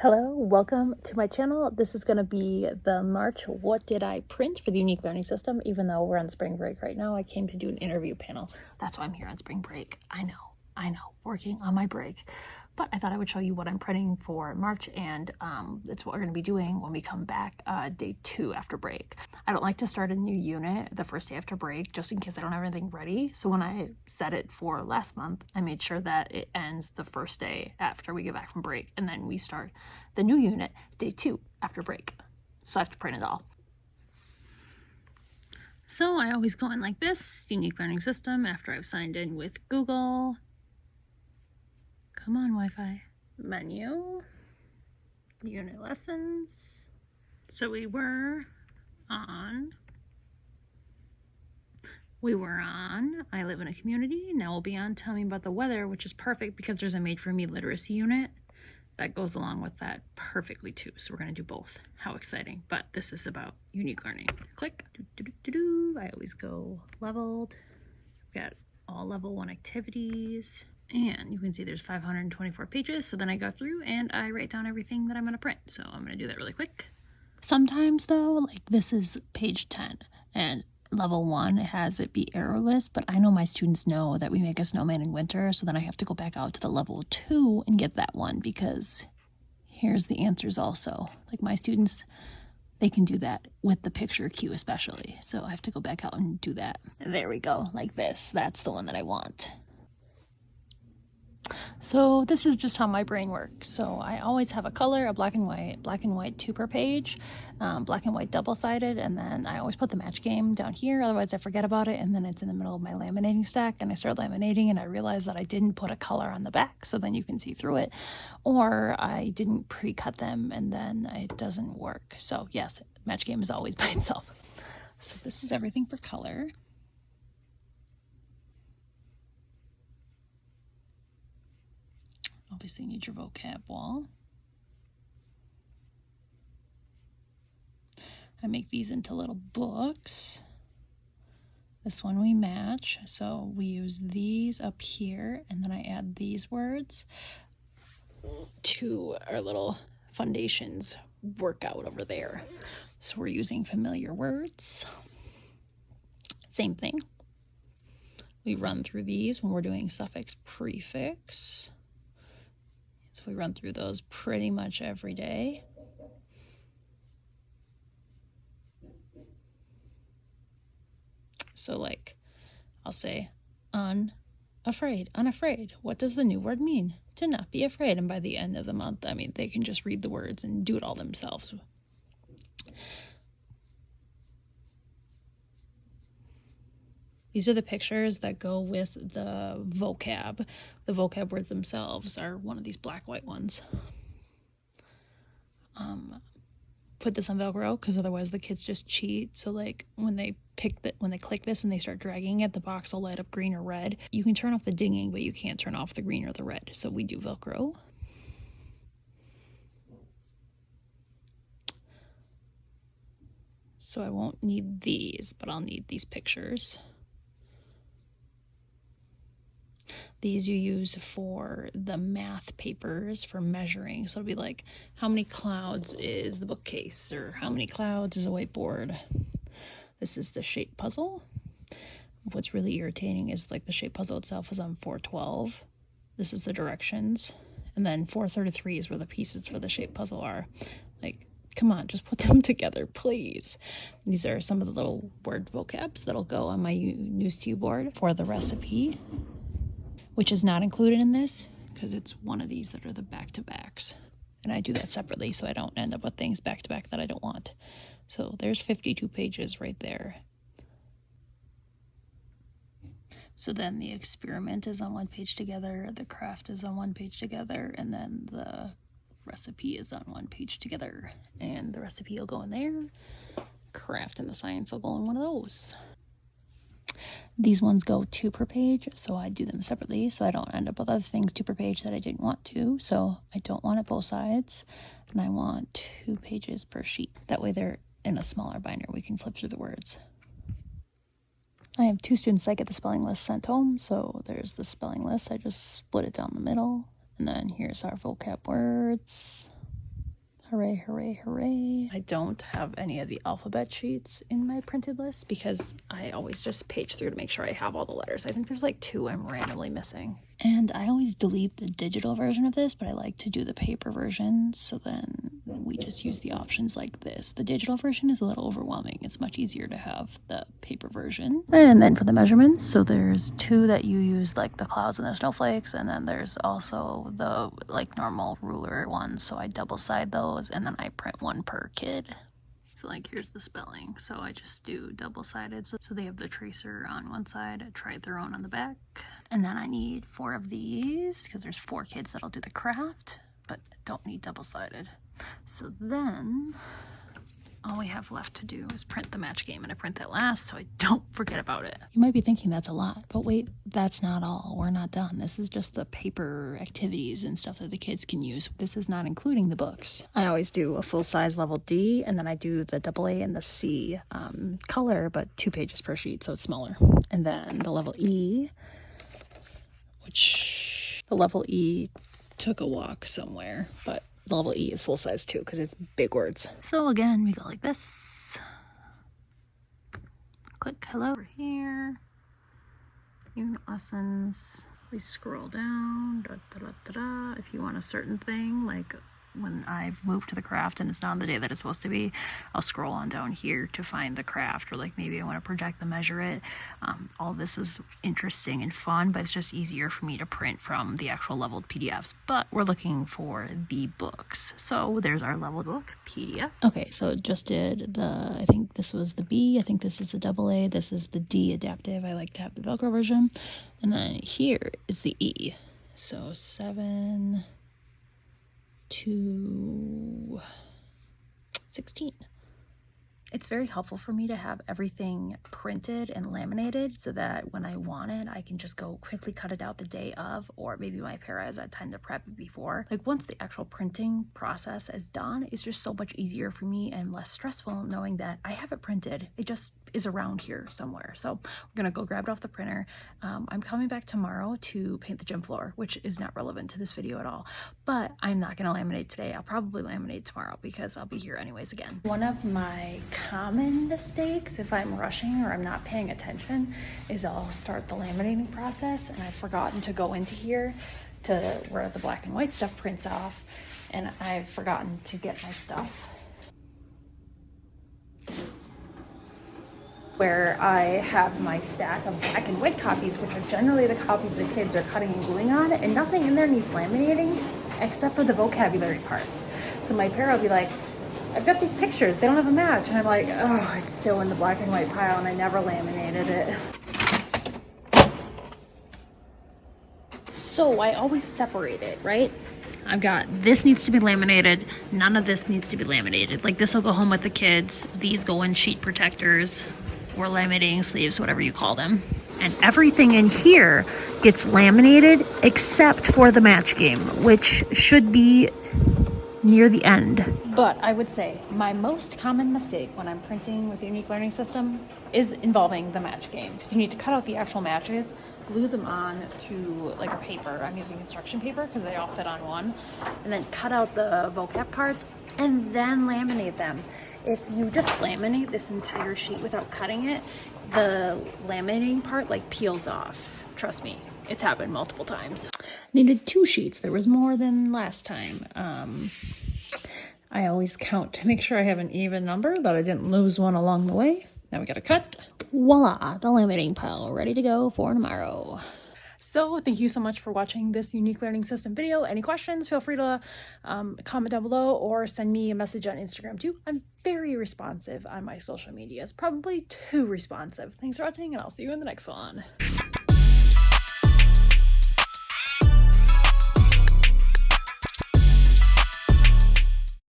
Hello, welcome to my channel. This is going to be the March What Did I Print for the Unique Learning System. Even though we're on spring break right now, I came to do an interview panel. That's why I'm here on spring break. I know, working on my break. But I thought I would show you what I'm printing for March, and it's what we're going to be doing when we come back day 2 after break. I don't like to start a new unit the first day after break, just in case I don't have anything ready. So when I set it for last month, I made sure that it ends the first day after we get back from break, and then we start the new unit day 2 after break. So I have to print it all. So I always go in like this, Unique Learning System, after I've signed in with Google. Come on, Wi-Fi. Menu, unit lessons. So we were on, I live in a community. Now we'll be on Tell Me About the Weather, which is perfect because there's a Made For Me literacy unit that goes along with that perfectly too. So we're gonna do both. How exciting. But this is about unique learning. Click. I always go leveled. We've got all level 1 activities. And you can see there's 524 pages. So then I go through and I write down everything that I'm gonna print. So I'm gonna do that really quick. Sometimes though, like this is page 10 and level 1 has it be errorless, but I know my students know that we make a snowman in winter, so then I have to go back out to the level 2 and get that one, because here's the answers also. Like my students, they can do that with the picture cue especially, so I have to go back out and do that. There we go, like this. That's the one that I want. So this is just how my brain works. So I always have a color, a black and white 2 per page, black and white double-sided, and then I always put the match game down here, otherwise I forget about it, and then it's in the middle of my laminating stack, and I start laminating and I realize that I didn't put a color on the back, so then you can see through it, or I didn't pre-cut them and then it doesn't work. So yes, match game is always by itself. So this is everything for color. Obviously you need your vocab wall. I make these into little books. This one we match, so we use these up here, and then I add these words to our little foundations workout over there. So we're using familiar words. Same thing. We run through these when we're doing suffix prefix. So we run through those pretty much every day. So like, I'll say unafraid, unafraid. What does the new word mean? To not be afraid. And by the end of the month, I mean, they can just read the words and do it all themselves. These are the pictures that go with the vocab. The vocab words themselves are one of these black white ones. Put this on Velcro because otherwise the kids just cheat. So like when they click this and they start dragging it, the box will light up green or red. You can turn off the dinging, but you can't turn off the green or the red. So we do Velcro. So I won't need these, but I'll need these pictures. These you use for the math papers for measuring. So it'll be like, how many clouds is the bookcase, or how many clouds is a whiteboard? This is the shape puzzle. What's really irritating is like the shape puzzle itself is on 412. This is the directions. And then 433 is where the pieces for the shape puzzle are. Like, come on, just put them together, please. These are some of the little word vocabs that'll go on my news to you board for the recipe, which is not included in this because it's one of these that are the back-to-backs. And I do that separately so I don't end up with things back-to-back that I don't want. So there's 52 pages right there. So then the experiment is on 1 page together, the craft is on 1 page together, and then the recipe is on 1 page together. And the recipe will go in there. Craft and the science will go in one of those. These ones go 2 per page, so I do them separately so I don't end up with other things 2 per page that I didn't want to. So I don't want it both sides, and I want 2 pages per sheet. That way they're in a smaller binder. We can flip through the words. I have 2 students that get the spelling list sent home, so there's the spelling list. I just split it down the middle, and then here's our vocab words. Hooray, hooray, hooray. I don't have any of the alphabet sheets in my printed list because I always just page through to make sure I have all the letters. I think there's like 2 I'm randomly missing. And I always delete the digital version of this, but I like to do the paper version, so then we just use the options like this. The digital version is a little overwhelming. It's much easier to have the paper version. And then for the measurements, so there's 2 that you use, like the clouds and the snowflakes, and then there's also the like normal ruler ones, so I double side those, and then I print 1 per kid. So like here's the spelling, so I just do double-sided, so they have the tracer on one side, I tried their own on the back. And then I need 4 of these because there's 4 kids that'll do the craft, but don't need double-sided. So then all we have left to do is print the match game, and I print that last so I don't forget about it. You might be thinking that's a lot, but wait, that's not all. We're not done. This is just the paper activities and stuff that the kids can use. This is not including the books. I always do a full-size level D, and then I do the AA and the C color, but 2 pages per sheet, so it's smaller. And then the level E, which the level E took a walk somewhere, but level E is full size too because it's big words. So again, we go like this. Click hello over here. Unit lessons. We scroll down. Da, da, da, da, da. If you want a certain thing, like when I've moved to the craft and it's not on the day that it's supposed to be, I'll scroll on down here to find the craft, or like maybe I want to project the measure it. All this is interesting and fun, but it's just easier for me to print from the actual leveled PDFs. But we're looking for the books, so there's our leveled book PDF. Okay, so it just did the, I think this was the B, I think this is the AA, this is the D adaptive. I like to have the Velcro version, and then here is the E. So 7 to 16. It's very helpful for me to have everything printed and laminated so that when I want it, I can just go quickly cut it out the day of, or maybe my para has had time to prep it before. Like once the actual printing process is done, it's just so much easier for me and less stressful knowing that I have it printed. It just is around here somewhere. So we're gonna go grab it off the printer. I'm coming back tomorrow to paint the gym floor, which is not relevant to this video at all, but I'm not gonna laminate today. I'll probably laminate tomorrow because I'll be here anyways again. One of my common mistakes if I'm rushing or I'm not paying attention is I'll start the laminating process and I've forgotten to go into here to where the black and white stuff prints off, and I've forgotten to get my stuff. Where I have my stack of black and white copies, which are generally the copies the kids are cutting and gluing on, and nothing in there needs laminating except for the vocabulary parts. So my para will be like, I've got these pictures, they don't have a match. And I'm like, oh, it's still in the black and white pile and I never laminated it. So I always separate it, right? I've got this needs to be laminated, none of this needs to be laminated. Like this will go home with the kids, these go in sheet protectors or laminating sleeves, whatever you call them. And everything in here gets laminated except for the match game, which should be near the end. But I would say my most common mistake when I'm printing with a unique learning system is involving the match game, because you need to cut out the actual matches, glue them on to like a paper. I'm using construction paper because they all fit on one, and then cut out the vocab cards and then laminate them. If you just laminate this entire sheet without cutting it, the laminating part like peels off. Trust me, it's happened multiple times. Needed 2 sheets. There was more than last time. I always count to make sure I have an even number, that I didn't lose one along the way. Now we gotta cut. Voila, the laminating pile ready to go for tomorrow. So thank you so much for watching this unique learning system video. Any questions, feel free to comment down below or send me a message on Instagram too. I'm very responsive on my social medias, probably too responsive. Thanks for watching, and I'll see you in the next one.